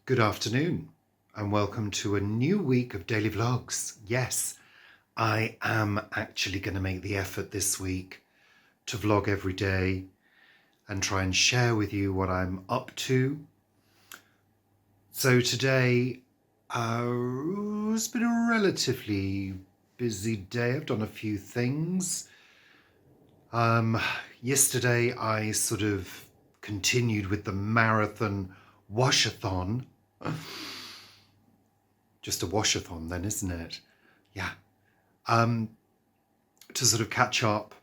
Good afternoon and welcome to a new week of daily vlogs. Yes, I am actually going to make the effort this week to vlog every day and try and share with you what I'm up to. So today, it's been a relatively busy day. I've done a few things. Yesterday I sort of continued with the marathon washathon. Just a washathon then, isn't it? Yeah. To sort of catch up,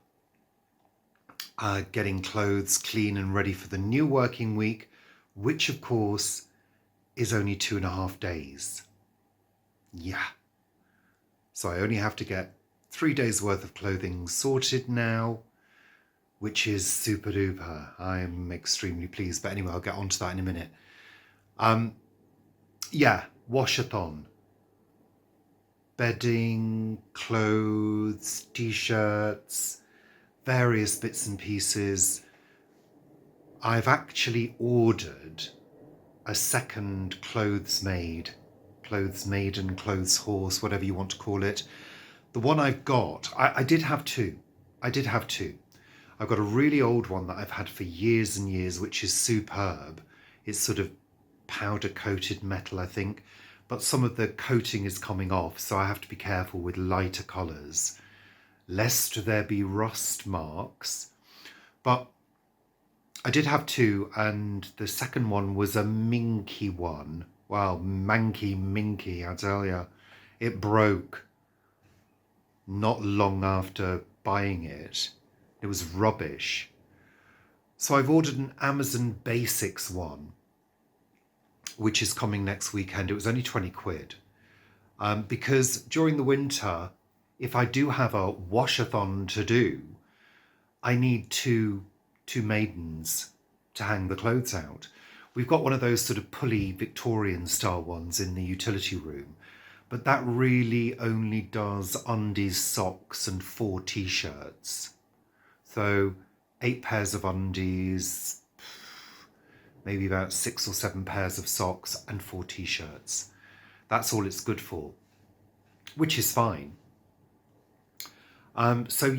getting clothes clean and ready for the new working week, which of course is only 2.5 days. Yeah. So I only have to get 3 days worth of clothing sorted now, which is super duper. I'm extremely pleased. But anyway, I'll get onto that in a minute. Yeah, washathon. Bedding, clothes, t-shirts, various bits and pieces. I've actually ordered a second clothes maiden, clothes horse, whatever you want to call it. The one I've got, I did have two. I've got a really old one that I've had for years and years, which is superb. It's sort of powder coated metal, I think, but some of the coating is coming off, so I have to be careful with lighter colours, lest there be rust marks. But I did have two, and the second one was a minky one. Wow, minky, I tell ya. It broke not long after buying it. It was rubbish. So I've ordered an Amazon Basics one, which is coming next weekend. It was only 20 quid. Because during the winter, if I do have a washathon to do, I need two maidens to hang the clothes out. We've got one of those sort of pulley Victorian style ones in the utility room, but that really only does undies, socks and 4 t-shirts. So 8 pairs of undies, maybe about 6 or 7 pairs of socks and 4 t-shirts. That's all it's good for, which is fine. So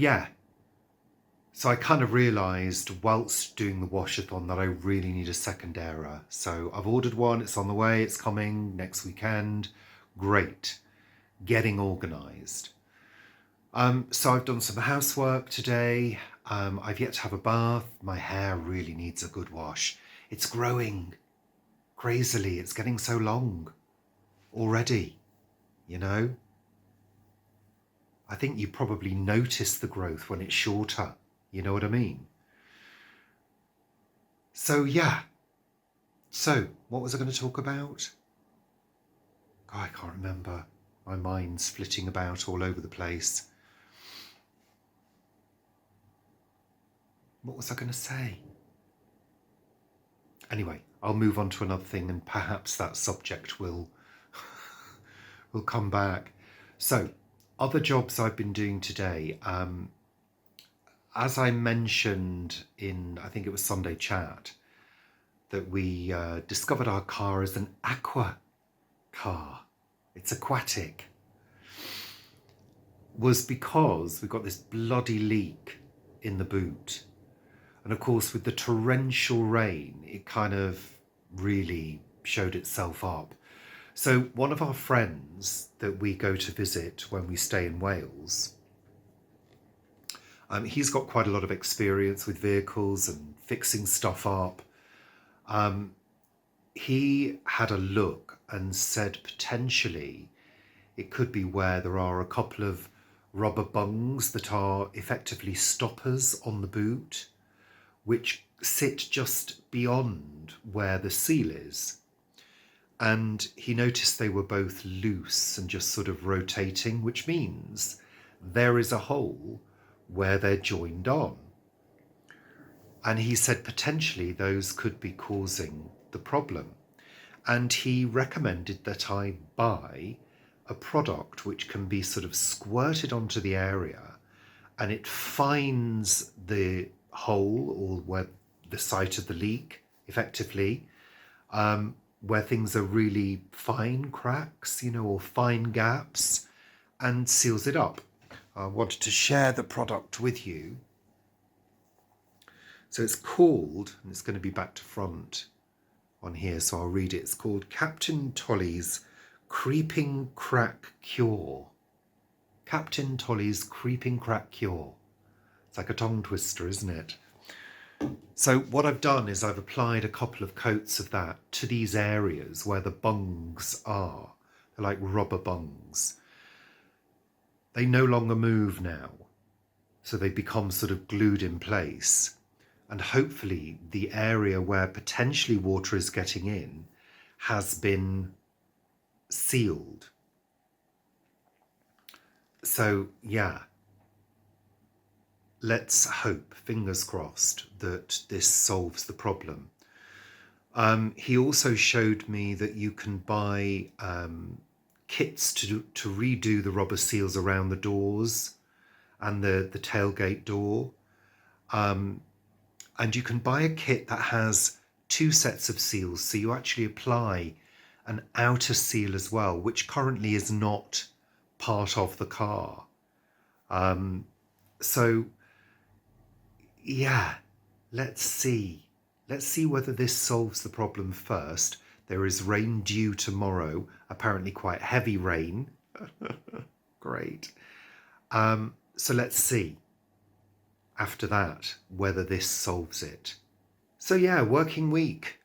I kind of realised whilst doing the washathon that I really need a second error. So I've ordered one, it's on the way, it's coming next weekend. Great. Getting organised. So I've done some housework today. I've yet to have a bath. My hair really needs a good wash. It's growing crazily. It's getting so long already, you know. I think you probably notice the growth when it's shorter. You know what I mean? So yeah. So what was I going to talk about? God, I can't remember. My mind's flitting about all over the place. What was I going to say? Anyway, I'll move on to another thing and perhaps that subject will come back. So, other jobs I've been doing today. As I mentioned in, I think it was Sunday chat, that we discovered our car as an aqua car. It's aquatic. Was because we got this bloody leak in the boot. And of course, with the torrential rain, it kind of really showed itself up. So one of our friends that we go to visit when we stay in Wales, he's got quite a lot of experience with vehicles and fixing stuff up. He had a look and said potentially it could be where there are a couple of rubber bungs that are effectively stoppers on the boot, which sit just beyond where the seal is. And he noticed they were both loose and just sort of rotating, which means there is a hole where they're joined on. And he said potentially those could be causing the problem. And he recommended that I buy a product which can be sort of squirted onto the area and it finds the hole or where the site of the leak effectively, where things are really fine cracks, or fine gaps, and seals it up. I wanted to share the product with you. So it's called, and it's going to be back to front on here, so I'll read it. It's called Captain Tolly's Creeping Crack Cure. Captain Tolly's Creeping Crack Cure. It's like a tongue twister, isn't it? So what I've done is I've applied a couple of coats of that to these areas where the bungs are. They're like rubber bungs. They no longer move now, so they become sort of glued in place. And hopefully the area where potentially water is getting in has been sealed. So yeah, let's hope, fingers crossed, that this solves the problem. He also showed me that you can buy kits to redo the rubber seals around the doors and the tailgate door. And you can buy a kit that has 2 sets of seals. So you actually apply an outer seal as well, which currently is not part of the car. So yeah, let's see. Let's see whether this solves the problem first. There is rain due tomorrow, apparently quite heavy rain. Great. So let's see after that whether this solves it. So yeah, working week.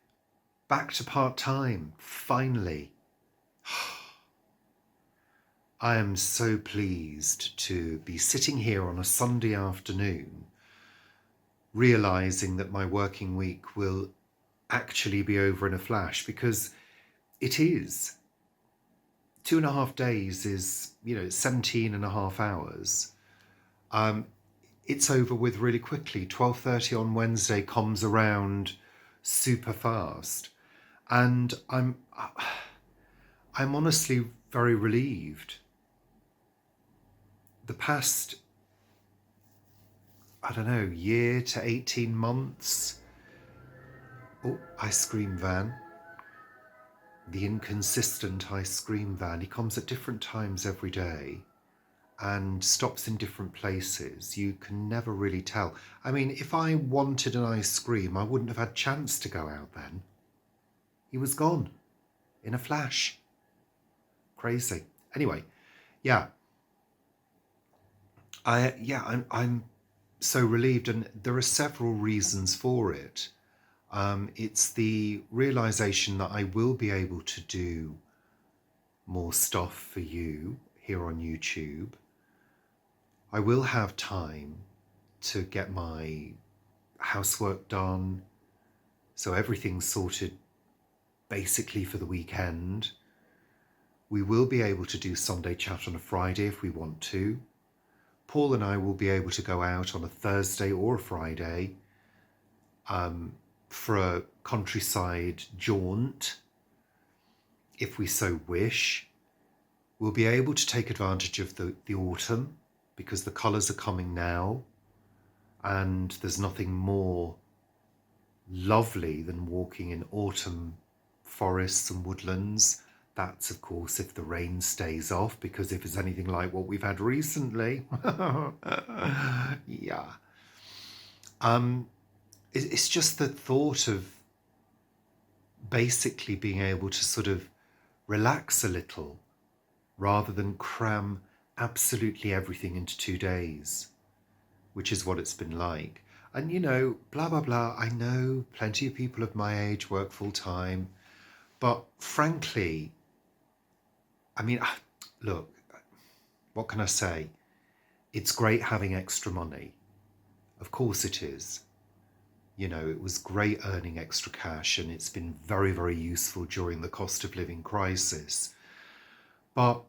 Back to part-time, finally. I am so pleased to be sitting here on a Sunday afternoon realising that my working week will actually be over in a flash, because it is. 2.5 days is, 17 and a half hours. It's over with really quickly. 12:30 on Wednesday comes around super fast. And I'm honestly very relieved. The past, I don't know, year to 18 months. Oh, ice cream van. The inconsistent ice cream van. He comes at different times every day and stops in different places. You can never really tell. I mean, if I wanted an ice cream, I wouldn't have had a chance to go out then. He was gone in a flash. Crazy. Anyway, yeah. I'm so relieved, and there are several reasons for it. It's the realization that I will be able to do more stuff for you here on YouTube. I will have time to get my housework done, so everything's sorted basically for the weekend. We will be able to do Sunday chat on a Friday if we want to. Paul and I will be able to go out on a Thursday or a Friday for a countryside jaunt, if we so wish. We'll be able to take advantage of the autumn, because the colours are coming now, and there's nothing more lovely than walking in autumn forests and woodlands. That's, of course, if the rain stays off, because if it's anything like what we've had recently, yeah. It's just the thought of basically being able to sort of relax a little rather than cram absolutely everything into 2 days, which is what it's been like. And, blah, blah, blah. I know plenty of people of my age work full time, but frankly, I mean, look, what can I say? It's great having extra money. Of course it is. It was great earning extra cash, and it's been very, very useful during the cost of living crisis. But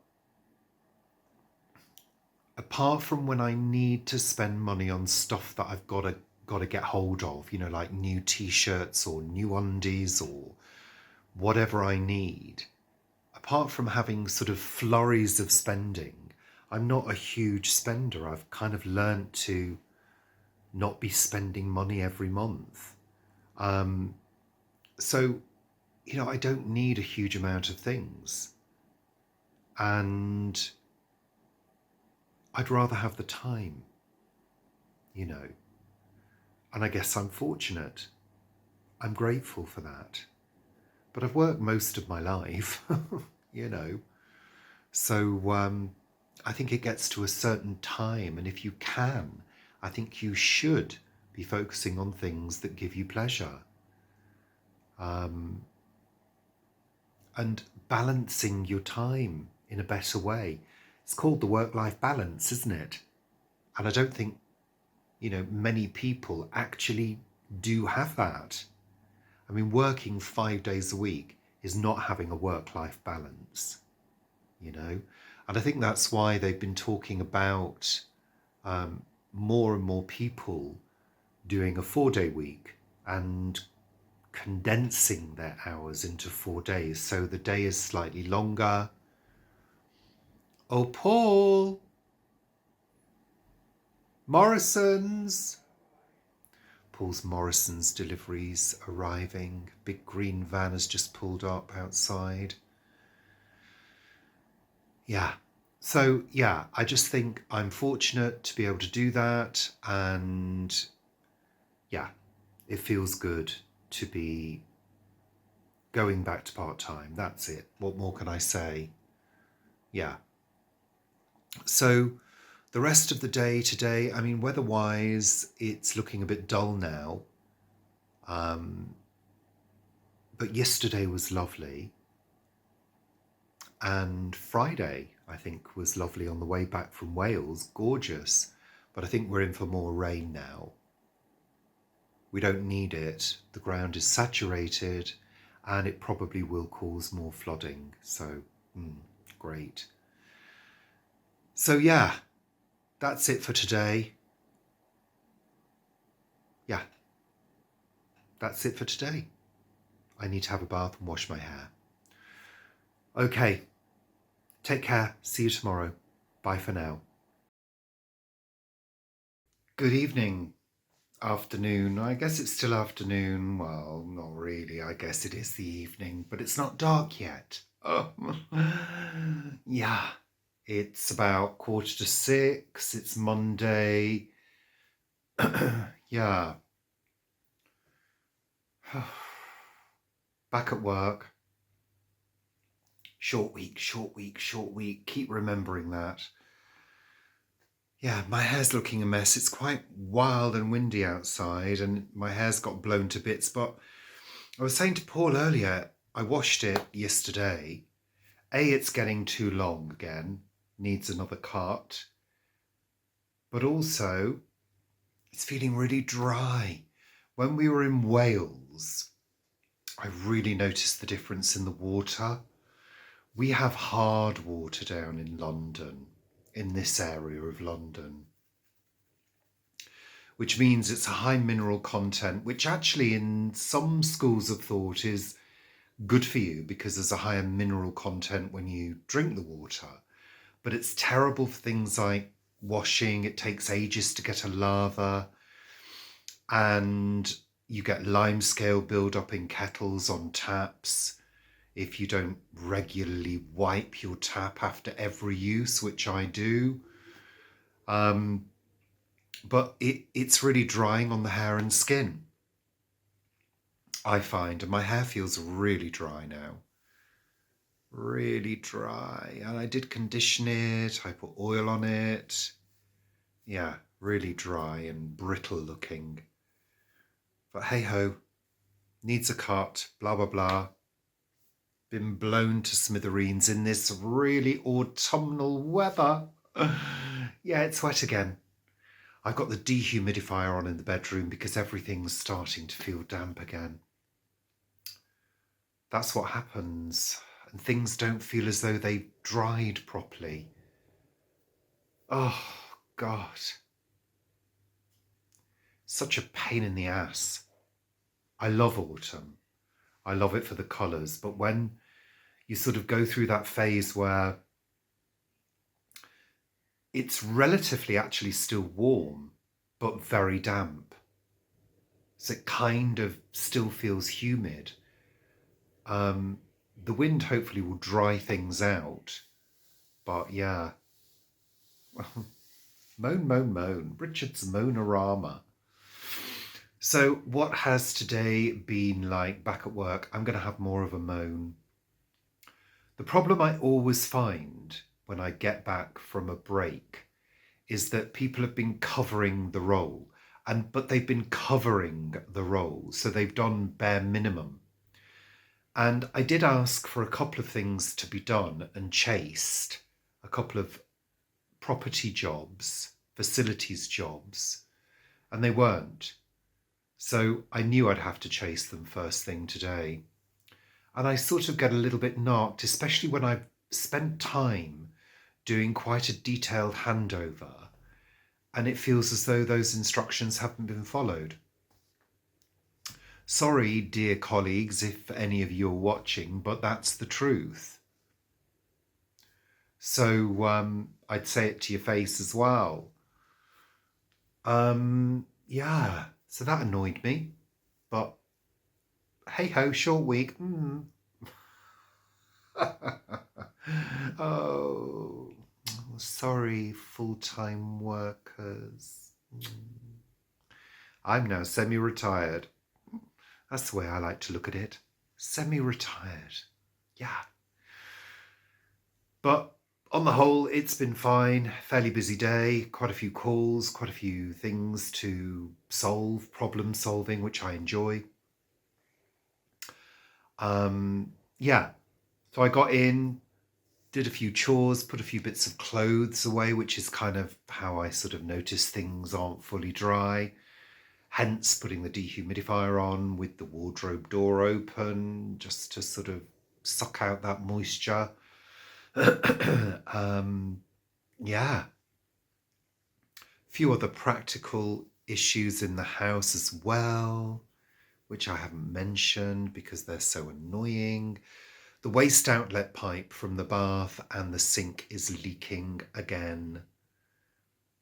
apart from when I need to spend money on stuff that I've got to get hold of, like new t-shirts or new undies or whatever I need, apart from having sort of flurries of spending, I'm not a huge spender. I've kind of learned to not be spending money every month. So I don't need a huge amount of things. And I'd rather have the time, you know. And I guess I'm fortunate. I'm grateful for that. But I've worked most of my life, you know. So I think it gets to a certain time. And if you can, I think you should be focusing on things that give you pleasure. And balancing your time in a better way. It's called the work-life balance, isn't it? And I don't think, many people actually do have that. I mean, working 5 days a week is not having a work-life balance, And I think that's why they've been talking about more and more people doing a 4-day week and condensing their hours into 4 days. So the day is slightly longer. Oh, Paul! Morrison's! Paul's Morrison's deliveries arriving. Big green van has just pulled up outside. Yeah. So, yeah, I just think I'm fortunate to be able to do that. And yeah, it feels good to be going back to part-time. That's it. What more can I say? Yeah. So the rest of the day today, I mean, weather-wise, it's looking a bit dull now. But yesterday was lovely. And Friday, I think, was lovely on the way back from Wales. Gorgeous. But I think we're in for more rain now. We don't need it. The ground is saturated and it probably will cause more flooding. So, great. So, yeah, that's it for today. Yeah, that's it for today. I need to have a bath and wash my hair. Okay, take care. See you tomorrow. Bye for now. Good evening. Afternoon. I guess it's still afternoon. Well, not really. I guess it is the evening, but it's not dark yet. Oh, yeah. It's about 5:45. It's Monday. Yeah. Back at work. Short week, short week, short week. Keep remembering that. Yeah, my hair's looking a mess. It's quite wild and windy outside and my hair's got blown to bits. But I was saying to Paul earlier, I washed it yesterday. It's getting too long again, needs another cut. But also, it's feeling really dry. When we were in Wales, I really noticed the difference in the water. We have hard water down in London, in this area of London, which means it's a high mineral content, which actually in some schools of thought is good for you because there's a higher mineral content when you drink the water. But it's terrible for things like washing. It takes ages to get a lather. And you get limescale build-up in kettles on taps if you don't regularly wipe your tap after every use, which I do. But it's really drying on the hair and skin, I find. And my hair feels really dry now. Really dry. And I did condition it. I put oil on it. Yeah, really dry and brittle looking. But hey ho, needs a cut, blah, blah, blah. Been blown to smithereens in this really autumnal weather. Yeah, it's wet again. I've got the dehumidifier on in the bedroom because everything's starting to feel damp again. That's what happens. And things don't feel as though they've dried properly. Oh, God. Such a pain in the ass. I love autumn. I love it for the colours. But when you sort of go through that phase where it's relatively actually still warm, but very damp. So it kind of still feels humid. The wind hopefully will dry things out. But yeah, moan, moan, moan. Richard's Moanorama. So what has today been like back at work? I'm going to have more of a moan. The problem I always find when I get back from a break is that people have been covering the role, but they've been covering the role, so they've done bare minimum. And I did ask for a couple of things to be done and chased, a couple of property jobs, facilities jobs, and they weren't. So I knew I'd have to chase them first thing today. And I sort of get a little bit narked, especially when I've spent time doing quite a detailed handover and it feels as though those instructions haven't been followed. Sorry, dear colleagues, if any of you are watching, but that's the truth. So I'd say it to your face as well. Yeah, so that annoyed me, but hey ho, short week. Oh, sorry, full-time workers. I'm now semi-retired. That's the way I like to look at it. Semi-retired. Yeah. But on the whole, it's been fine. Fairly busy day, quite a few calls, quite a few things to solve, problem solving, which I enjoy. Yeah. So I got in, did a few chores, put a few bits of clothes away, which is kind of how I sort of notice things aren't fully dry. Hence putting the dehumidifier on with the wardrobe door open, just to sort of suck out that moisture. Yeah. A few other practical issues in the house as well, which I haven't mentioned because they're so annoying. The waste outlet pipe from the bath and the sink is leaking again.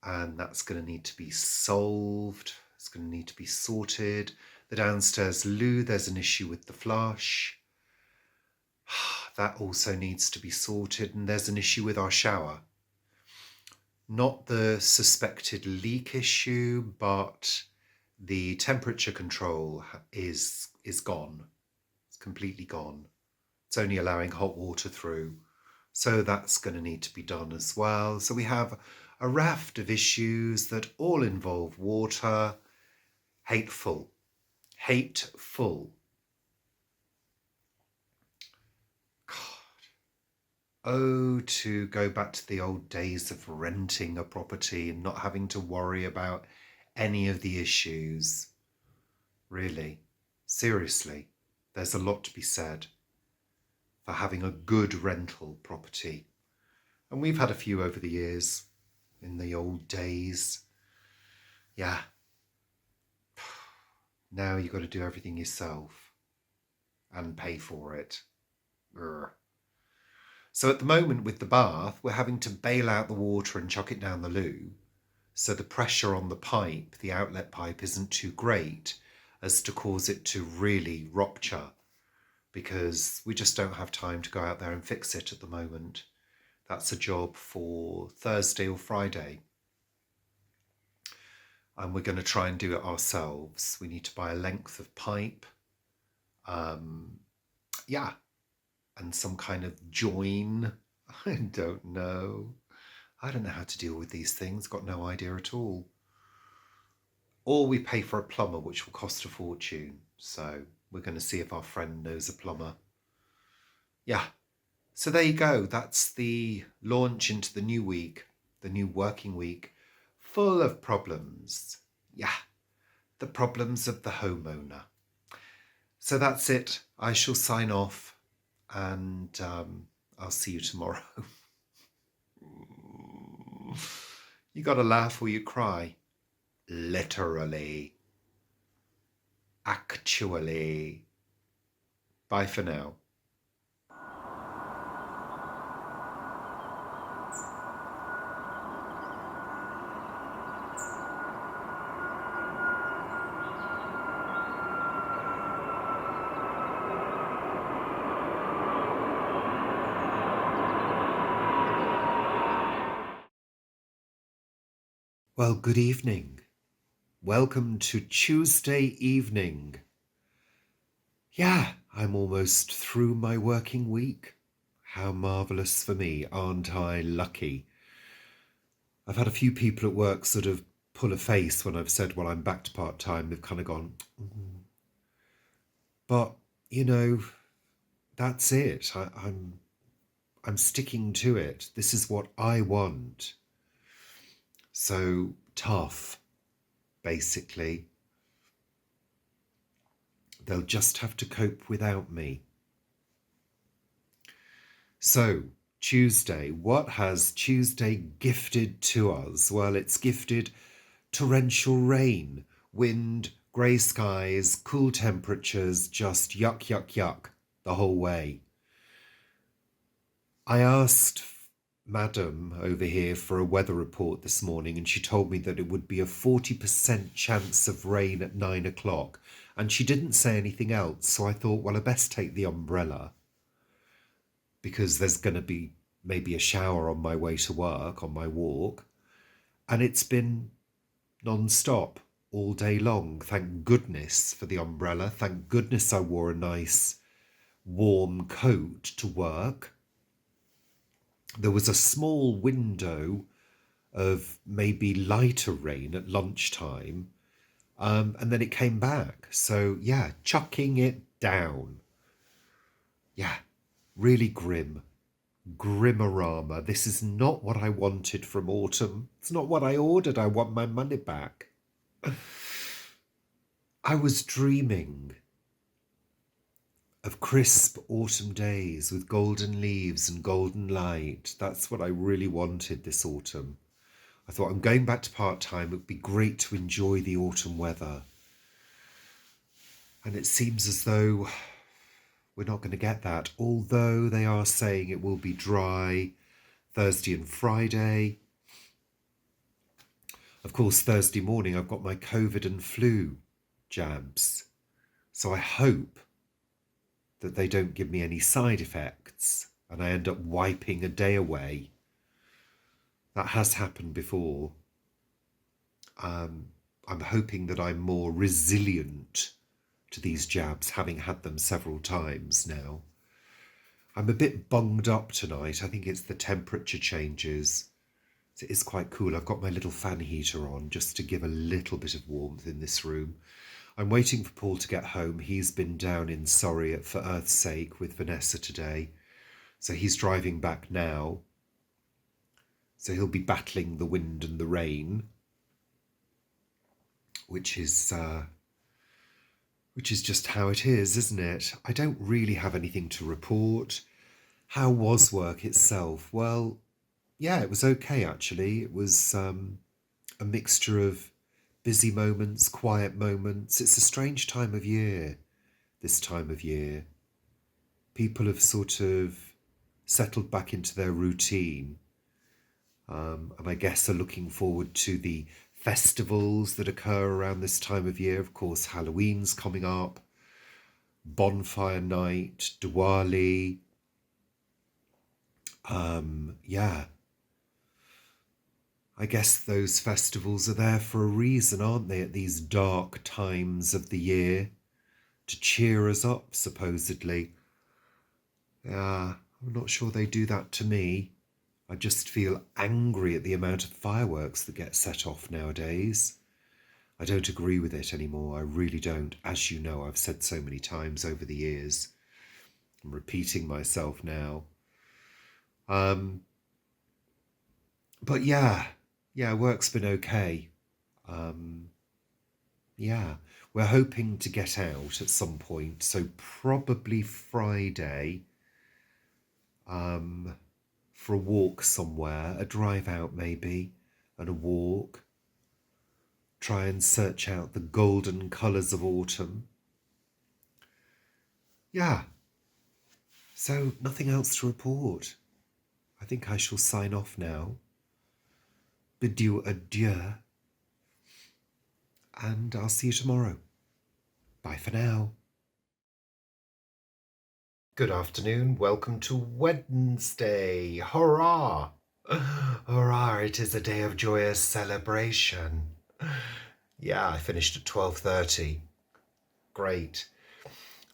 And that's going to need to be solved. It's going to need to be sorted. The downstairs loo, there's an issue with the flush. That also needs to be sorted. And there's an issue with our shower. Not the suspected leak issue, but the temperature control is gone. It's completely gone. It's only allowing hot water through. So that's going to need to be done as well. So we have a raft of issues that all involve water. Hateful. God. Oh, to go back to the old days of renting a property and not having to worry about any of the issues. Really, seriously, there's a lot to be said for having a good rental property. And we've had a few over the years, in the old days. Yeah. Now you've got to do everything yourself and pay for it. Urgh. So at the moment with the bath, we're having to bail out the water and chuck it down the loo. So the pressure on the pipe, the outlet pipe, isn't too great as to cause it to really rupture, because we just don't have time to go out there and fix it at the moment. That's a job for Thursday or Friday. And we're going to try and do it ourselves. We need to buy a length of pipe. Yeah. And some kind of join. I don't know. I don't know how to deal with these things. Got no idea at all. Or we pay for a plumber, which will cost a fortune. So we're going to see if our friend knows a plumber. Yeah. So there you go. That's the launch into the new week, the new working week, full of problems. Yeah. The problems of the homeowner. So that's it. I shall sign off and I'll see you tomorrow. You got to laugh or you cry. Literally. Actually. Bye for now. Well, good evening. Welcome to Tuesday evening. Yeah, I'm almost through my working week. How marvellous for me, aren't I lucky? I've had a few people at work sort of pull a face when I've said, well, I'm back to part-time. They've kind of gone, "Mm." But, you know, that's it. I'm sticking to it. This is what I want. So tough, basically. They'll just have to cope without me. So, Tuesday, what has Tuesday gifted to us? Well, it's gifted torrential rain, wind, grey skies, cool temperatures, just yuck, yuck, yuck the whole way. I asked Madam over here for a weather report this morning, and she told me that it would be a 40% chance of rain at 9 o'clock. And she didn't say anything else, so I thought, well, I best take the umbrella because there's going to be maybe a shower on my way to work, on my walk. And it's been non-stop all day long. Thank goodness for the umbrella. Thank goodness I wore a nice warm coat to work. There was a small window of maybe lighter rain at lunchtime, and then it came back. So yeah, chucking it down. Yeah, really grimorama. This is not what I wanted from autumn. It's not what I ordered. I want my money back. I was dreaming of crisp autumn days with golden leaves and golden light. That's what I really wanted this autumn. I thought, I'm going back to part-time. It would be great to enjoy the autumn weather. And it seems as though we're not going to get that, although they are saying it will be dry Thursday and Friday. Of course, Thursday morning I've got my COVID and flu jabs. So I hope that they don't give me any side effects and I end up wiping a day away. That has happened before. I'm hoping that I'm more resilient to these jabs, having had them several times now. I'm a bit bunged up tonight. I think it's the temperature changes. It is quite cool. I've got my little fan heater on just to give a little bit of warmth in this room. I'm waiting for Paul to get home. He's been down in Surrey for Earth's sake with Vanessa today. So he's driving back now. So he'll be battling the wind and the rain, which is just how it is, isn't it? I don't really have anything to report. How was work itself? Well, yeah, it was okay, actually. It was a mixture of busy moments, quiet moments. It's a strange time of year, this time of year. People have sort of settled back into their routine. And I guess are looking forward to the festivals that occur around this time of year. Of course, Halloween's coming up, Bonfire Night, Diwali. Yeah. I guess those festivals are there for a reason, aren't they, at these dark times of the year? To cheer us up, supposedly. Yeah, I'm not sure they do that to me. I just feel angry at the amount of fireworks that get set off nowadays. I don't agree with it anymore. I really don't. As you know, I've said so many times over the years. I'm repeating myself now. But yeah, work's been okay. Yeah, we're hoping to get out at some point. So probably Friday. For a walk somewhere, a drive out maybe, and a walk. Try and search out the golden colours of autumn. Yeah, so nothing else to report. I think I shall sign off now. Bid you adieu, and I'll see you tomorrow. Bye for now. Good afternoon. Welcome to Wednesday. Hurrah! Hurrah, it is a day of joyous celebration. Yeah, I finished at 12:30. Great.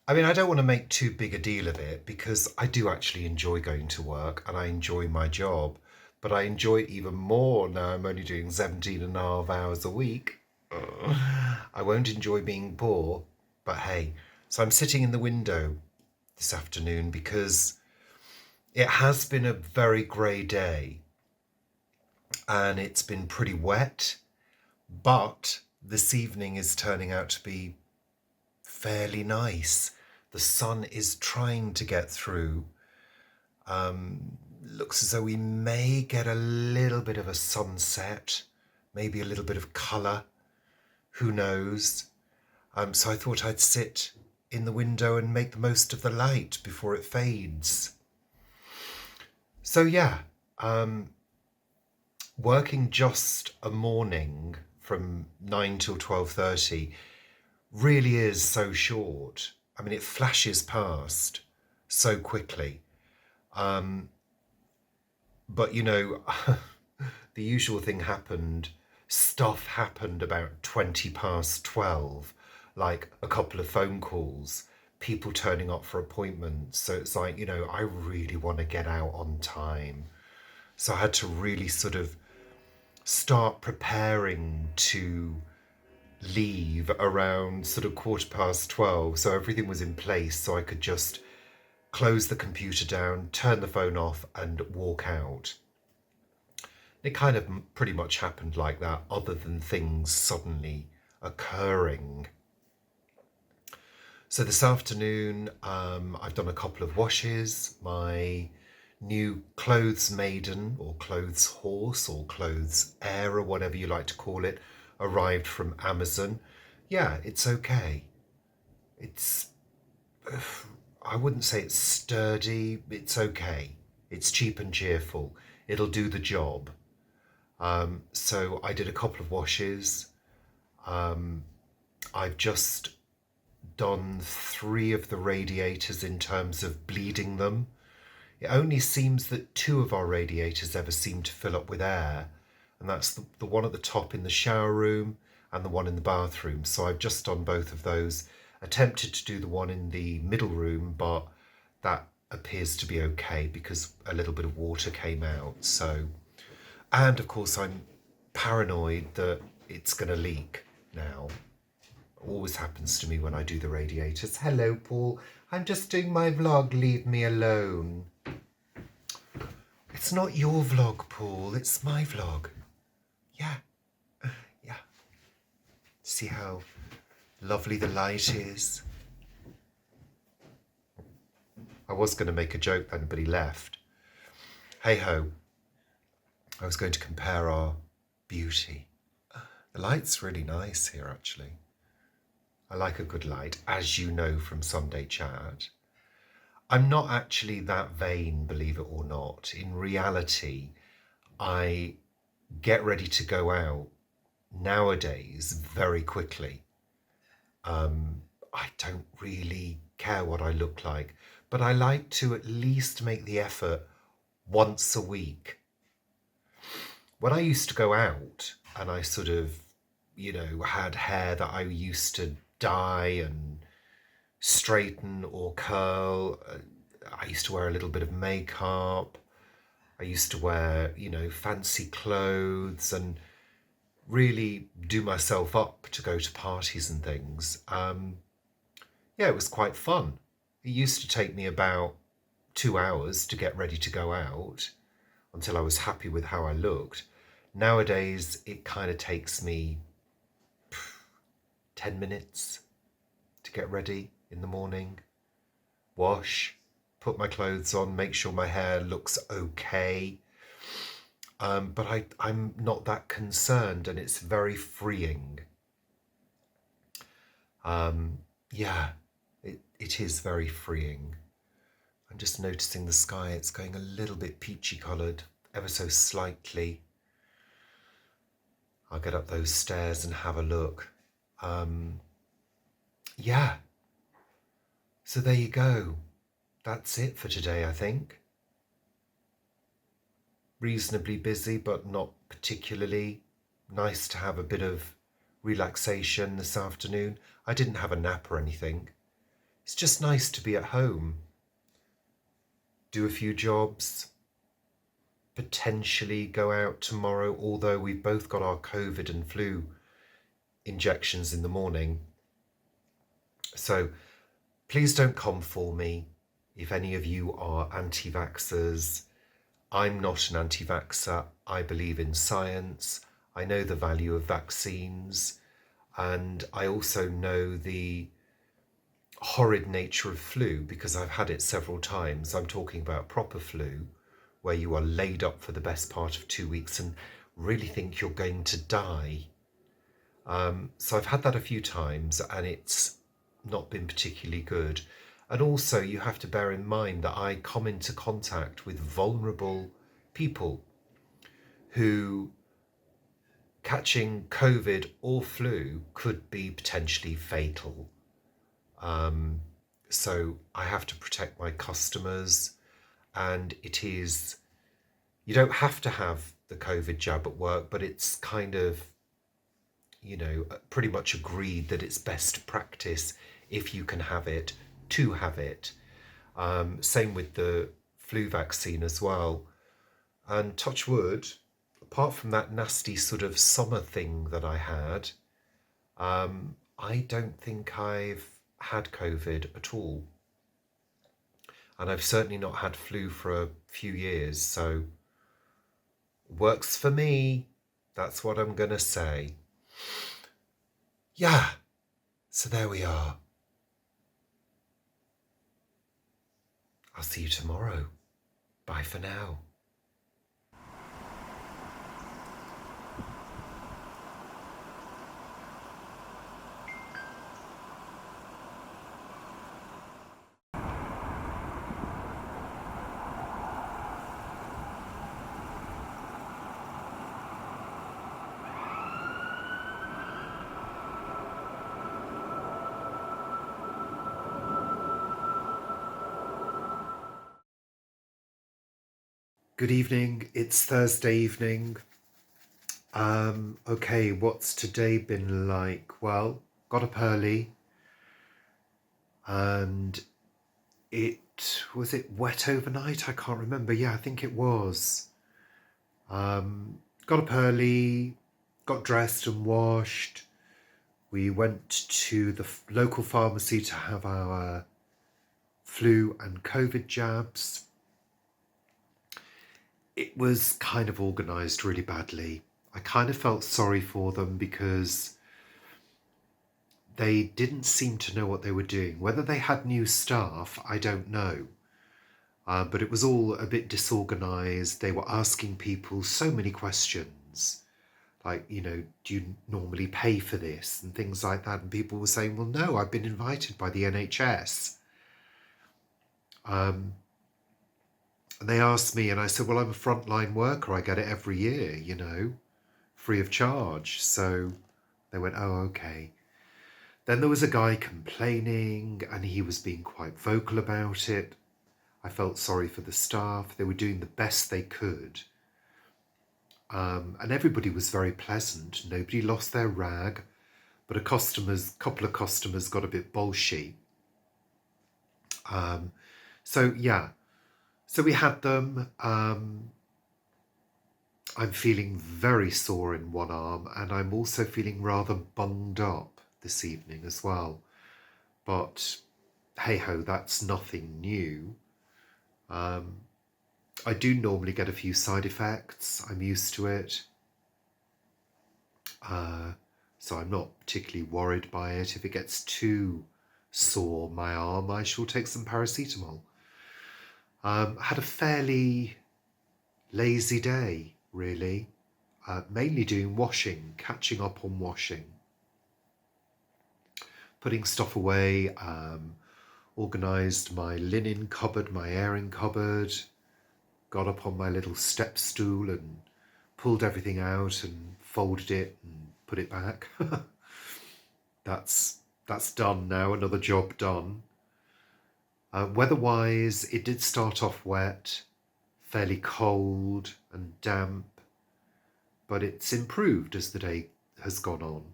I mean, I don't want to make too big a deal of it because I do actually enjoy going to work and I enjoy my job, but I enjoy it even more now I'm only doing 17 and a half hours a week. I won't enjoy being poor, but hey, so I'm sitting in the window this afternoon because it has been a very grey day and it's been pretty wet, but this evening is turning out to be fairly nice. The sun is trying to get through. Looks as though we may get a little bit of a sunset, maybe a little bit of colour. Who knows? So I thought I'd sit in the window and make the most of the light before it fades. So yeah, working just a morning from 9 till 12:30 really is so short. I mean, it flashes past so quickly. But you know, the usual thing happened. Stuff happened about 20 past 12, like a couple of phone calls, people turning up for appointments. So it's like, you know, I really want to get out on time. So I had to really sort of start preparing to leave around sort of 12:15. So everything was in place so I could just close the computer down, turn the phone off, and walk out. It kind of pretty much happened like that, other than things suddenly occurring. So this afternoon, I've done a couple of washes. My new clothes maiden, or clothes horse, or clothes heir, or whatever you like to call it, arrived from Amazon. Yeah, it's okay. It's, I wouldn't say it's sturdy, it's okay. It's cheap and cheerful. It'll do the job. So I did a couple of washes. I've just done 3 of the radiators in terms of bleeding them. It only seems that 2 of our radiators ever seem to fill up with air, and that's the one at the top in the shower room and the one in the bathroom. So I've just done both of those. Attempted to do the one in the middle room, but that appears to be okay because a little bit of water came out. So, and of course I'm paranoid that it's going to leak now. Always happens to me when I do the radiators. Hello, Paul. I'm just doing my vlog. Leave me alone. It's not your vlog, Paul. It's my vlog. Yeah. Yeah. See how lovely the light is? I was going to make a joke then, but he left. Hey ho. I was going to compare our beauty. The light's really nice here, actually. I like a good light, as you know from Sunday Chat. I'm not actually that vain, believe it or not. In reality, I get ready to go out nowadays very quickly. I don't really care what I look like, but I like to at least make the effort once a week. When I used to go out and I sort of, you know, had hair that I used to dye and straighten or curl, I used to wear a little bit of makeup. I used to wear, you know, fancy clothes and really do myself up to go to parties and things. Yeah, it was quite fun. It used to take me about 2 hours to get ready to go out until I was happy with how I looked. Nowadays, it kind of takes me 10 minutes to get ready in the morning, wash, put my clothes on, make sure my hair looks okay. But I'm not that concerned, and it's very freeing. Yeah, it is very freeing. I'm just noticing the sky. It's going a little bit peachy coloured, ever so slightly. I'll get up those stairs and have a look. Yeah. So there you go. That's it for today, I think. reasonably busy, but not particularly. Nice to have a bit of relaxation this afternoon. I didn't have a nap or anything. It's just nice to be at home, do a few jobs, potentially go out tomorrow, although we've both got our COVID and flu injections in the morning. So please don't come for me if any of you are anti-vaxxers. I'm not an anti-vaxxer. I believe in science. I know the value of vaccines, and I also know the horrid nature of flu because I've had it several times. I'm talking about proper flu, where you are laid up for the best part of 2 weeks and really think you're going to die. So I've had that a few times and it's not been particularly good. And also you have to bear in mind that I come into contact with vulnerable people who catching COVID or flu could be potentially fatal. So I have to protect my customers, and it is, you don't have to have the COVID jab at work, but it's kind of, pretty much agreed that it's best practice if you can have it, to have it. Same with the flu vaccine as well. And touch wood, apart from that nasty sort of summer thing that I had, I don't think I've had COVID at all. And I've certainly not had flu for a few years, so works for me. That's what I'm going to say. Yeah, so there we are. I'll see you tomorrow. Bye for now. Good evening, it's Thursday evening. Okay, what's today been like? Well, got up early and was it wet overnight? I can't remember. Yeah, I think it was. Got up early, got dressed and washed. We went to the local pharmacy to have our flu and COVID jabs. It was kind of organised really badly. I kind of felt sorry for them because they didn't seem to know what they were doing. Whether they had new staff, I don't know. But it was all a bit disorganised. They were asking people so many questions. Like, do you normally pay for this? And things like that. And people were saying, well, no, I've been invited by the NHS. And they asked me, and I said, well, I'm a frontline worker. I get it every year, free of charge. So they went, oh, okay. Then there was a guy complaining, and he was being quite vocal about it. I felt sorry for the staff. They were doing the best they could. And everybody was very pleasant. Nobody lost their rag, but a couple of customers got a bit bolshy. So we had them. I'm feeling very sore in one arm, and I'm also feeling rather bunged up this evening as well. But hey ho, that's nothing new. I do normally get a few side effects. I'm used to it. So I'm not particularly worried by it. If it gets too sore, my arm, I shall take some paracetamol. I had a fairly lazy day, really. Mainly doing washing, catching up on washing. Putting stuff away, organised my linen cupboard, my airing cupboard, got up on my little step stool and pulled everything out and folded it and put it back. That's done now, another job done. Weather-wise, it did start off wet, fairly cold and damp, but it's improved as the day has gone on,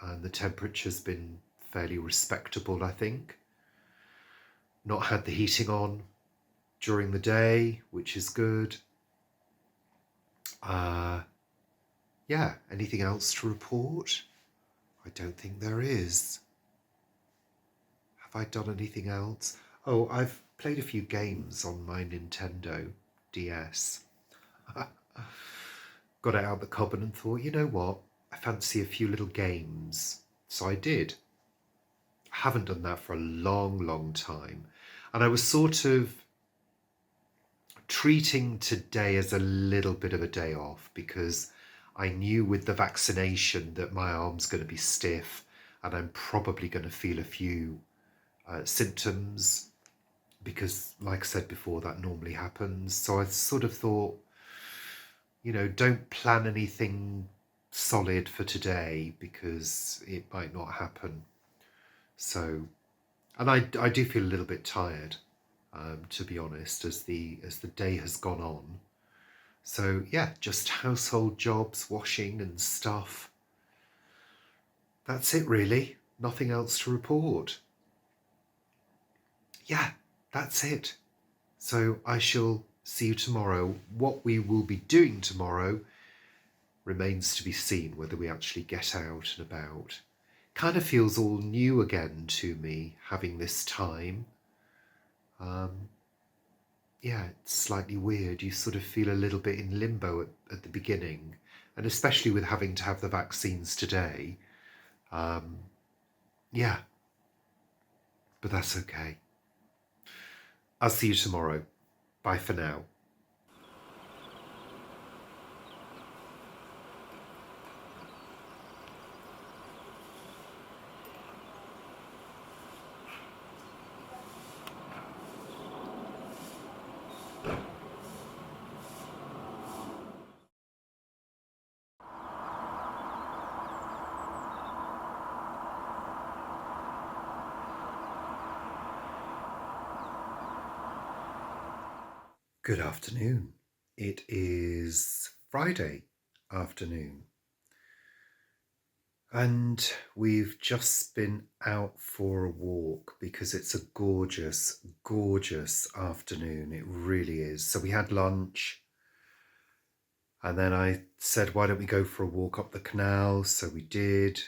and the temperature's been fairly respectable, I think. Not had the heating on during the day, which is good. Yeah, anything else to report? I don't think there is. Have I done anything else? Oh, I've played a few games on my Nintendo DS. Got it out the cupboard and thought, you know what? I fancy a few little games. So I did. I haven't done that for a long, long time. And I was sort of treating today as a little bit of a day off because I knew with the vaccination that my arm's going to be stiff and I'm probably going to feel a few symptoms because, like I said before, that normally happens. So I sort of thought, don't plan anything solid for today because it might not happen. So, and I do feel a little bit tired, to be honest, as the day has gone on. So yeah, just household jobs, washing and stuff. That's it really. Nothing else to report. Yeah, that's it. So I shall see you tomorrow. What we will be doing tomorrow remains to be seen, whether we actually get out and about. Kind of feels all new again to me, having this time. Yeah, it's slightly weird. You sort of feel a little bit in limbo at the beginning, and especially with having to have the vaccines today. Yeah, but that's okay. I'll see you tomorrow. Bye for now. Good afternoon. It is Friday afternoon, and we've just been out for a walk because it's a gorgeous, gorgeous afternoon. It really is. So we had lunch, and then I said, why don't we go for a walk up the canal? So we did.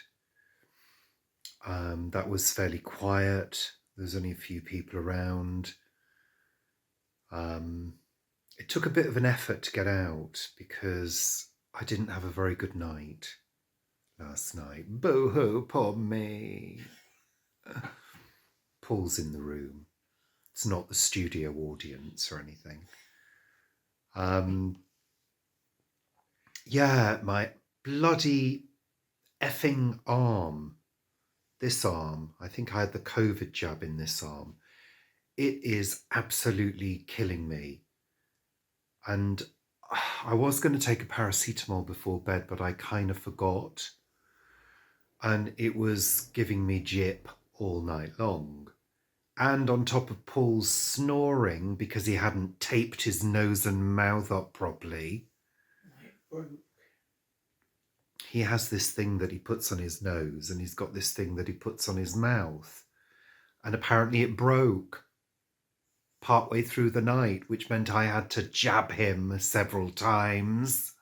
That was fairly quiet. There was only a few people around. It took a bit of an effort to get out because I didn't have a very good night last night. Boo-hoo, poor me. Paul's in the room. It's not the studio audience or anything. Yeah, my bloody effing arm. This arm, I think I had the COVID jab in this arm. It is absolutely killing me. And I was going to take a paracetamol before bed, but I kind of forgot. And it was giving me jip all night long. And on top of Paul's snoring because he hadn't taped his nose and mouth up properly, he has this thing that he puts on his nose and he's got this thing that he puts on his mouth. And apparently it broke partway through the night, which meant I had to jab him several times.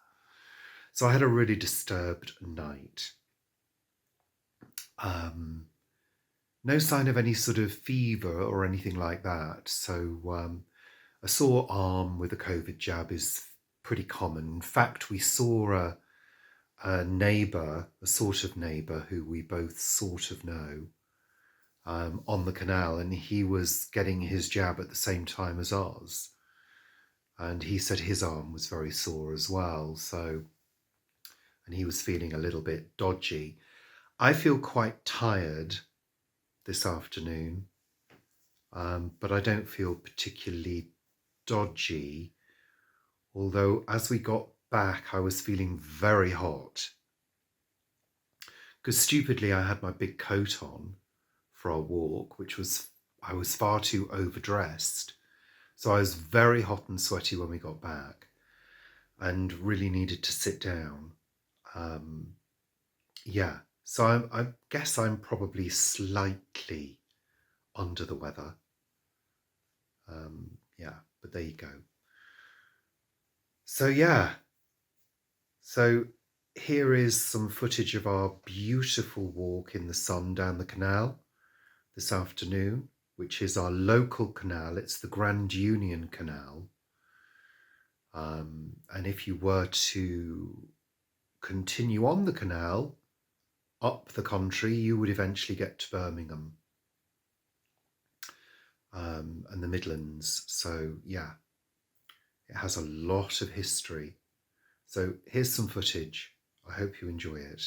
So I had a really disturbed night. No sign of any sort of fever or anything like that. So a sore arm with a COVID jab is pretty common. In fact, we saw a neighbour, a sort of neighbour who we both sort of know, on the canal, and he was getting his jab at the same time as ours. And he said his arm was very sore as well. So, and he was feeling a little bit dodgy. I feel quite tired this afternoon, but I don't feel particularly dodgy. Although as we got back, I was feeling very hot. Because stupidly, I had my big coat on for our walk, I was far too overdressed. So I was very hot and sweaty when we got back and really needed to sit down. Yeah, so I guess I'm probably slightly under the weather. Yeah, but there you go. So yeah, so here is some footage of our beautiful walk in the sun down the canal this afternoon, which is our local canal. It's the Grand Union Canal. And if you were to continue on the canal up the country, you would eventually get to Birmingham and the Midlands. So yeah, it has a lot of history. So here's some footage. I hope you enjoy it.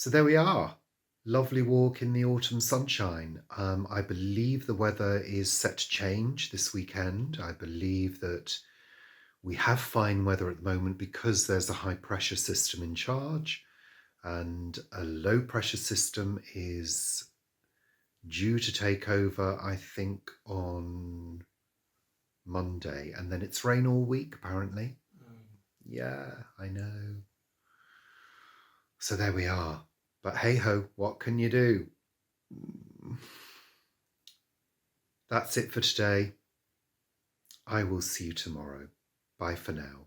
So there we are. Lovely walk in the autumn sunshine. I believe the weather is set to change this weekend. I believe that we have fine weather at the moment because there's a high pressure system in charge, and a low pressure system is due to take over, I think, on Monday, and then it's rain all week apparently. Yeah, I know. So there we are. But hey ho, what can you do? That's it for today. I will see you tomorrow. Bye for now.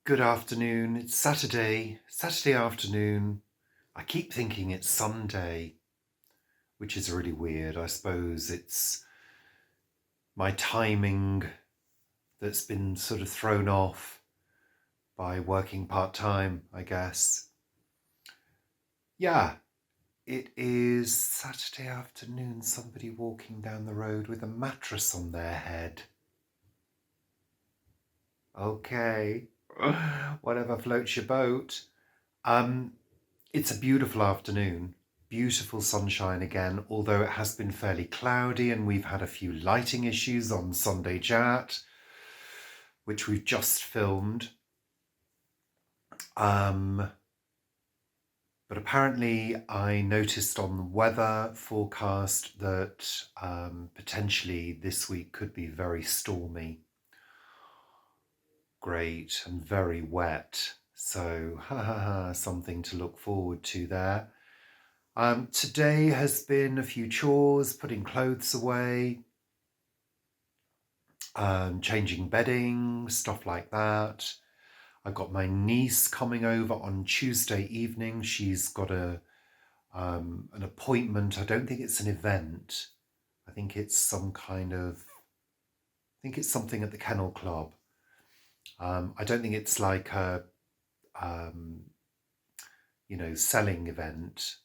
Good afternoon. It's Saturday afternoon. I keep thinking it's Sunday, which is really weird. I suppose it's my timing that's been sort of thrown off by working part-time, I guess. Yeah, it is Saturday afternoon. Somebody walking down the road with a mattress on their head. Okay, whatever floats your boat. It's a beautiful afternoon, beautiful sunshine again, although it has been fairly cloudy and we've had a few lighting issues on Sunday Chat, which we've just filmed. But apparently I noticed on the weather forecast that potentially this week could be very stormy. Great, and very wet. So, something to look forward to there. Today has been a few chores, putting clothes away, changing bedding, stuff like that. I've got my niece coming over on Tuesday evening. She's got an appointment. I don't think it's an event. I think it's some kind of, I think it's something at the Kennel Club. I don't think it's like a, selling event.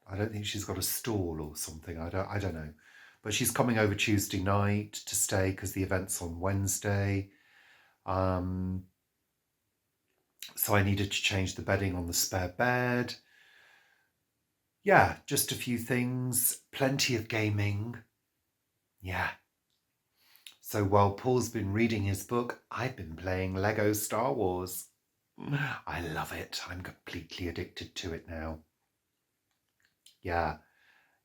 I don't think she's got a stall or something. I don't know. But she's coming over Tuesday night to stay because the event's on Wednesday. So I needed to change the bedding on the spare bed. Yeah, just a few things. Plenty of gaming. Yeah. So while Paul's been reading his book, I've been playing Lego Star Wars. I love it. I'm completely addicted to it now. Yeah.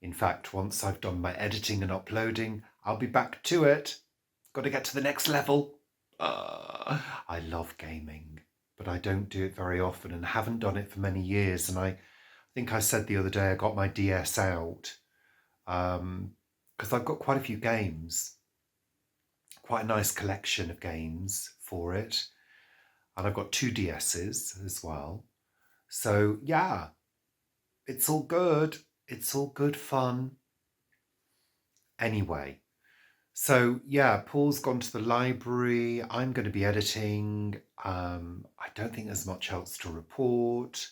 In fact, once I've done my editing and uploading, I'll be back to it. Got to get to the next level. I love gaming, but I don't do it very often and haven't done it for many years. And I think I said the other day I got my DS out because I've got quite a few games, quite a nice collection of games for it. And I've got 2 DSs as well. So yeah, it's all good. It's all good fun. Anyway, so yeah, Paul's gone to the library. I'm going to be editing. I don't think there's much else to report.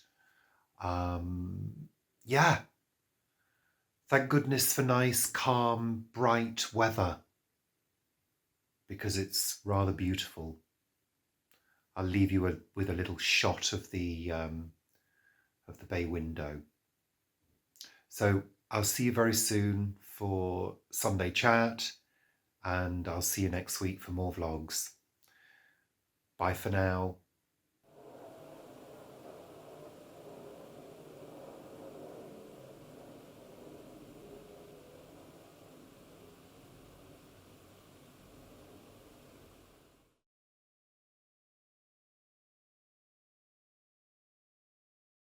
Yeah. Thank goodness for nice, calm, bright weather because it's rather beautiful. I'll leave you with a little shot of the bay window. So I'll see you very soon for Sunday Chat, and I'll see you next week for more vlogs. Bye for now.